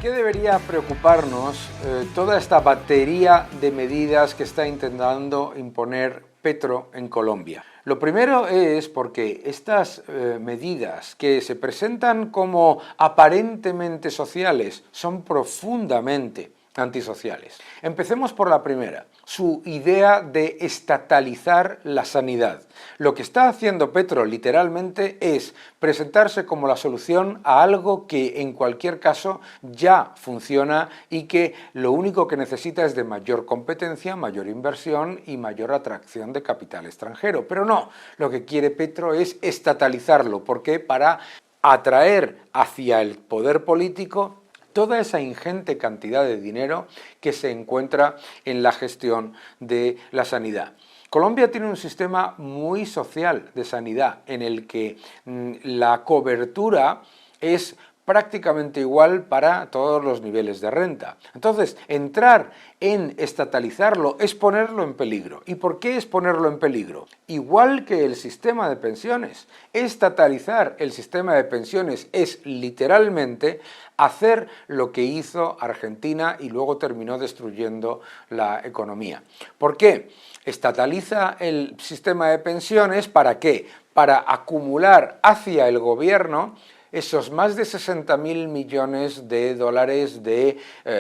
qué debería preocuparnos toda esta batería de medidas que está intentando imponer Petro en Colombia? Lo primero es porque estas medidas que se presentan como aparentemente sociales son profundamente antisociales. Empecemos por la primera, su idea de estatalizar la sanidad. Lo que está haciendo Petro literalmente es presentarse como la solución a algo que en cualquier caso ya funciona y que lo único que necesita es de mayor competencia, mayor inversión y mayor atracción de capital extranjero. Pero no, lo que quiere Petro es estatalizarlo. ¿Por qué? Para atraer hacia el poder político toda esa ingente cantidad de dinero que se encuentra en la gestión de la sanidad. Colombia tiene un sistema muy social de sanidad en el que la cobertura es prácticamente igual para todos los niveles de renta. Entonces, entrar en estatalizarlo es ponerlo en peligro. ¿Y por qué es ponerlo en peligro? Igual que el sistema de pensiones. Estatalizar el sistema de pensiones es literalmente hacer lo que hizo Argentina y luego terminó destruyendo la economía. ¿Por qué? Estataliza el sistema de pensiones, ¿para qué? Para acumular hacia el gobierno esos más de 60.000 millones de dólares de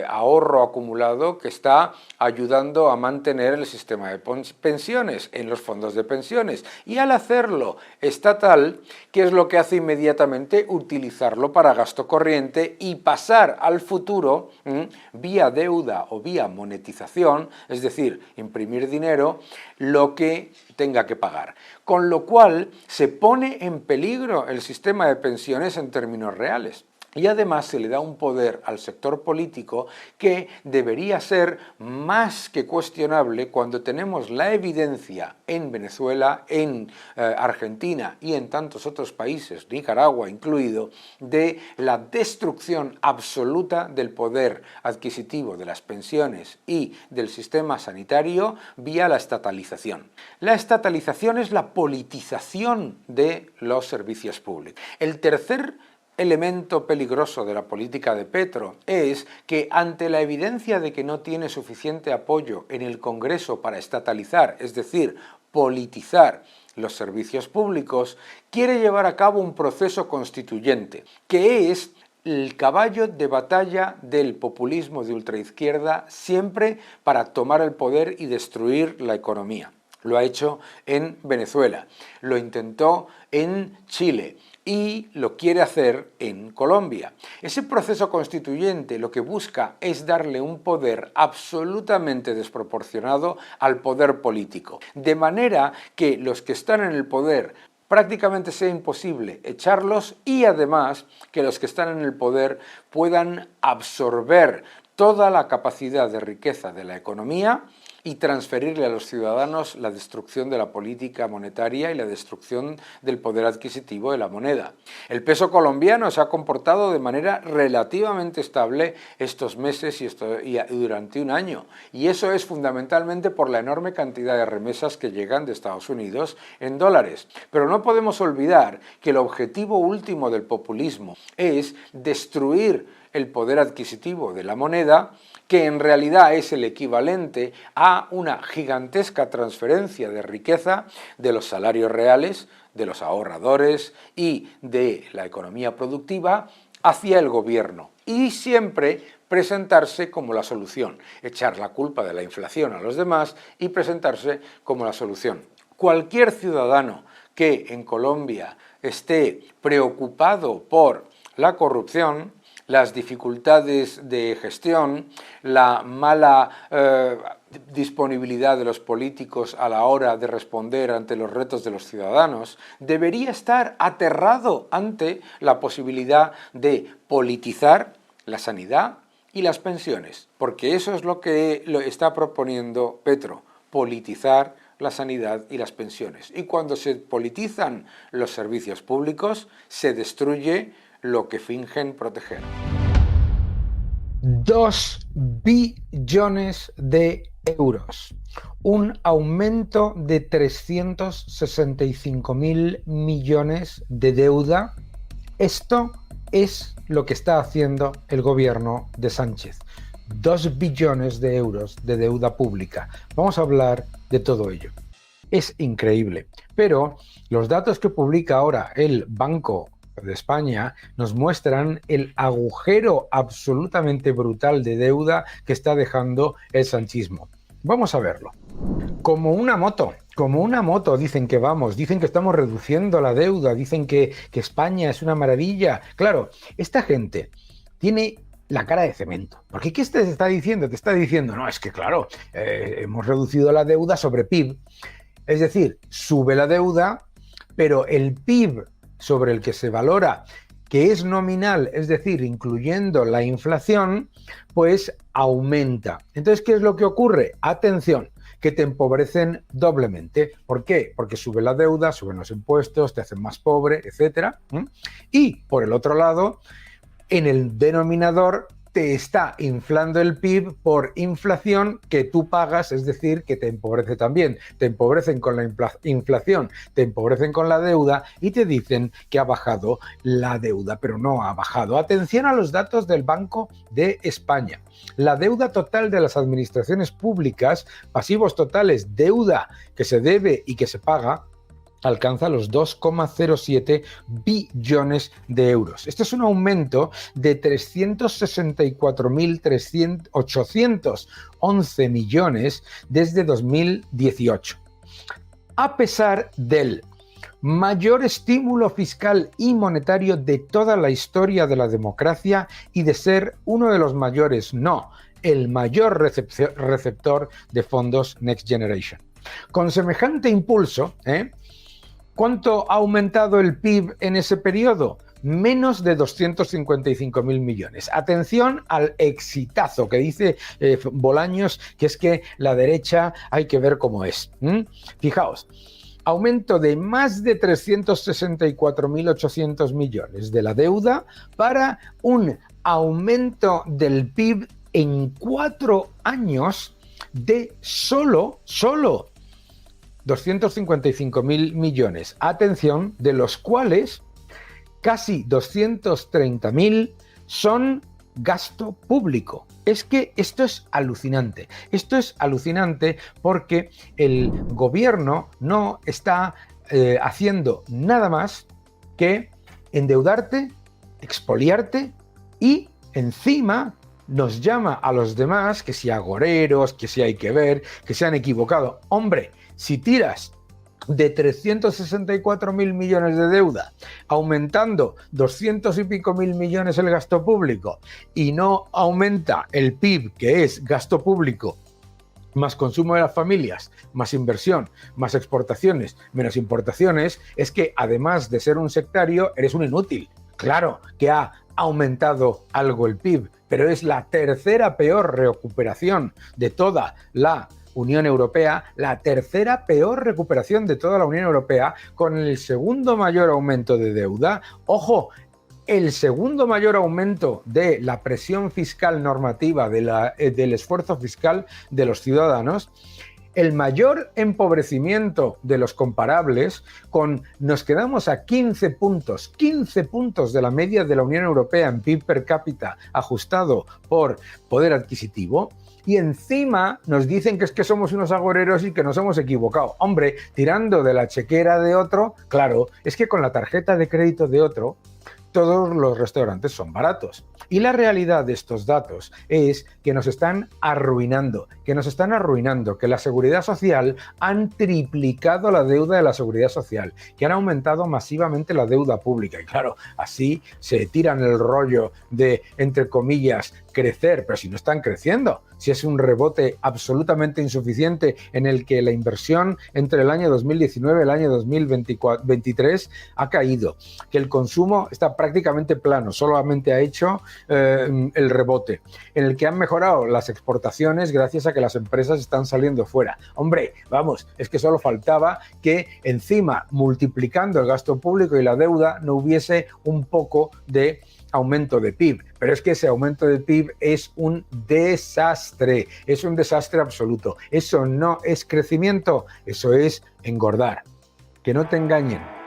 ahorro acumulado que está ayudando a mantener el sistema de pensiones en los fondos de pensiones. Y al hacerlo estatal, ¿qué es lo que hace inmediatamente? Utilizarlo para gasto corriente y pasar al futuro vía deuda o vía monetización, es decir, imprimir dinero, lo que tenga que pagar. Con lo cual se pone en peligro el sistema de pensiones en términos reales. Y además se le da un poder al sector político que debería ser más que cuestionable cuando tenemos la evidencia en Venezuela, en Argentina y en tantos otros países, Nicaragua incluido, de la destrucción absoluta del poder adquisitivo de las pensiones y del sistema sanitario vía la estatalización. La estatalización es la politización de los servicios públicos. El tercer elemento peligroso de la política de Petro es que ante la evidencia de que no tiene suficiente apoyo en el Congreso para estatalizar, es decir, politizar los servicios públicos, quiere llevar a cabo un proceso constituyente, que es el caballo de batalla del populismo de ultraizquierda siempre para tomar el poder y destruir la economía. Lo ha hecho en Venezuela, lo intentó en Chile y lo quiere hacer en Colombia. Ese proceso constituyente lo que busca es darle un poder absolutamente desproporcionado al poder político, de manera que los que están en el poder prácticamente sea imposible echarlos y además que los que están en el poder puedan absorber toda la capacidad de riqueza de la economía y transferirle a los ciudadanos la destrucción de la política monetaria y la destrucción del poder adquisitivo de la moneda. El peso colombiano se ha comportado de manera relativamente estable estos meses y durante un año, y eso es fundamentalmente por la enorme cantidad de remesas que llegan de Estados Unidos en dólares. Pero no podemos olvidar que el objetivo último del populismo es destruir el poder adquisitivo de la moneda, que en realidad es el equivalente a una gigantesca transferencia de riqueza de los salarios reales, de los ahorradores y de la economía productiva hacia el gobierno. Y siempre presentarse como la solución, echar la culpa de la inflación a los demás y presentarse como la solución. Cualquier ciudadano que en Colombia esté preocupado por la corrupción, las dificultades de gestión, la mala disponibilidad de los políticos a la hora de responder ante los retos de los ciudadanos, debería estar aterrado ante la posibilidad de politizar la sanidad y las pensiones, porque eso es lo que está proponiendo Petro, politizar la sanidad y las pensiones. Y cuando se politizan los servicios públicos, se destruye lo que fingen proteger. 2 billones de euros, un aumento de 365.000 millones de deuda. Esto es lo que está haciendo el gobierno de Sánchez. 2 billones de euros de deuda pública. Vamos a hablar de todo ello. Es increíble, pero los datos que publica ahora el Banco de España nos muestran el agujero absolutamente brutal de deuda que está dejando el sanchismo. Vamos a verlo. Como una moto, dicen que vamos, dicen que estamos reduciendo la deuda, dicen que España es una maravilla. Claro, esta gente tiene la cara de cemento. Porque ¿qué te está diciendo? Te está diciendo, no, es que claro, hemos reducido la deuda sobre PIB. Es decir, sube la deuda, pero el PIB sobre el que se valora, que es nominal, es decir, incluyendo la inflación, pues aumenta. Entonces, ¿qué es lo que ocurre? Atención, que te empobrecen doblemente. ¿Por qué? Porque sube la deuda, suben los impuestos, te hacen más pobre, etc. Y, por el otro lado, en el denominador te está inflando el PIB por inflación que tú pagas, es decir, que te empobrece también. Te empobrecen con la inflación, te empobrecen con la deuda y te dicen que ha bajado la deuda, pero no ha bajado. Atención a los datos del Banco de España. La deuda total de las administraciones públicas, pasivos totales, deuda que se debe y que se paga, alcanza los 2,07 billones de euros. Este es un aumento de 364.811 millones desde 2018. A pesar del mayor estímulo fiscal y monetario de toda la historia de la democracia y de ser uno de los mayores, no, el mayor receptor de fondos Next Generation. Con semejante impulso, ¿cuánto ha aumentado el PIB en ese periodo? Menos de 255.000 millones. Atención al exitazo que dice Bolaños, que es que la derecha hay que ver cómo es. Fijaos, aumento de más de 364.800 millones de la deuda para un aumento del PIB en 4 años de solo 255.000 millones. Atención, de los cuales casi 230.000 son gasto público. Es que esto es alucinante. Esto es alucinante porque el gobierno no está haciendo nada más que endeudarte, expoliarte y encima nos llama a los demás que si agoreros, que si hay que ver, que se han equivocado. Hombre, si tiras de 364.000 millones de deuda, aumentando 200 y pico mil millones el gasto público y no aumenta el PIB, que es gasto público, más consumo de las familias, más inversión, más exportaciones, menos importaciones, es que además de ser un sectario, eres un inútil. Claro que ha aumentado algo el PIB, pero es la tercera peor recuperación de toda la Unión Europea, la tercera peor recuperación de toda la Unión Europea, con el segundo mayor aumento de deuda. Ojo, el segundo mayor aumento de la presión fiscal normativa, del esfuerzo fiscal de los ciudadanos, el mayor empobrecimiento de los comparables, nos quedamos a 15 puntos de la media de la Unión Europea en PIB per cápita ajustado por poder adquisitivo, y encima nos dicen que es que somos unos agoreros y que nos hemos equivocado. Hombre, tirando de la chequera de otro, claro, es que con la tarjeta de crédito de otro, todos los restaurantes son baratos. Y la realidad de estos datos es que nos están arruinando, que la seguridad social han triplicado la deuda de la seguridad social, que han aumentado masivamente la deuda pública. Y claro, así se tiran el rollo de, entre comillas, crecer, pero si no están creciendo, si es un rebote absolutamente insuficiente en el que la inversión entre el año 2019 y el año 2023 ha caído, que el consumo está prácticamente plano, solamente ha hecho el rebote, en el que han mejorado las exportaciones gracias a que las empresas están saliendo fuera. Hombre, vamos, es que solo faltaba que encima, multiplicando el gasto público y la deuda, no hubiese un poco de aumento de PIB, pero es que ese aumento de PIB es un desastre absoluto. Eso no es crecimiento, eso es engordar. Que no te engañen.